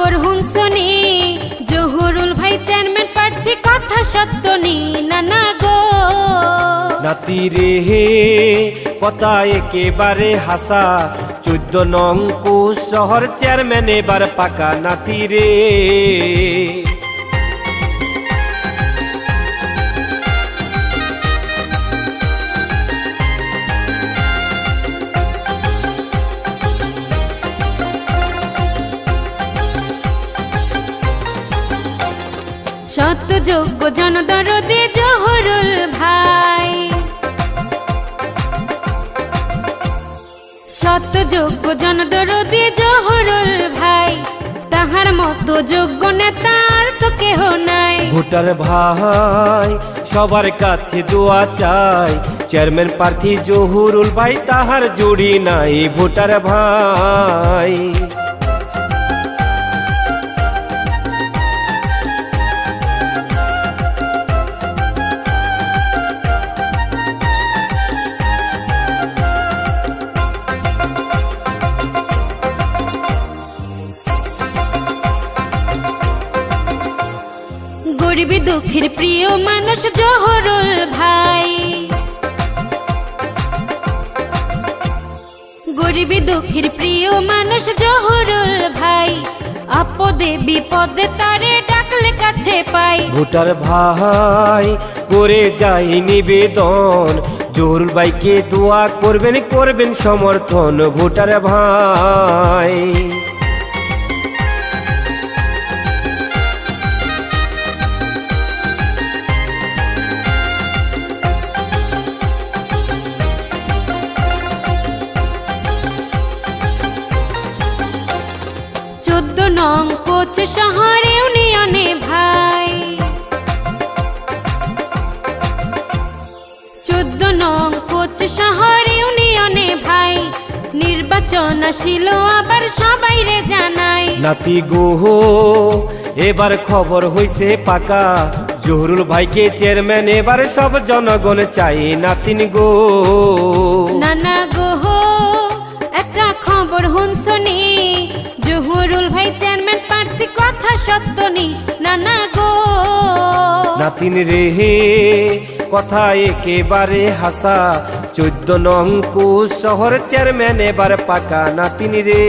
খবর হুনসনি জহুরুল ভাই চেয়ারম্যান প্রার্থী কথা সত্য নি নানা গো নাতি রে কথা একেবারে হাসা 14 নং কোষ শহর চেয়ারম্যান এবার পাকা নাতি রে সত্য যোগ্য জনদরদে জহুরুল ভাই সত্য যোগ্য জনদরদে জহুরুল ভাই তাহার মতো যোগ্য নেতা আর তো কেহ নাই ভোটার ভাই সবার কাছে দোয়া চাই চেয়ারম্যান প্রার্থী জহুরুল ভাই তাহার জুড়ি নাই ভোটার ভাই গরিবী দুঃখীর প্রিয় মানুষ জহুরুল ভাই গরিবী দুঃখীর প্রিয় মানুষ জহুরুল ভাই আপদে বিপদে তারে ডাকলে কাছে পাই ভোটার ভাই করে যাই নিবেদন জহুরুল ভাইকে দোয়া করবেন সমর্থন ভোটার ভাই নং কোচ শহর ইউনিয়নে ভাই 14 নং কোচ শহর ইউনিয়নে ভাই নির্বাচন আসিল আবার সবাই রে জানাই নাতি গো এবার খবর হইছে পাকা জহুরুল ভাইকে চেয়ারম্যান এবার সব জনগণ চাই নাতিন গো নানা গো একটা খবর হুনসনি জহুরুল ভাই চেয়ারম্যান প্রার্থী কথা সত্য নি নানা গো নাতিন রে কথা একেবারে হাসা 14 নং কোষ শহর চেয়ারম্যান এবার পাকা নাতিন রে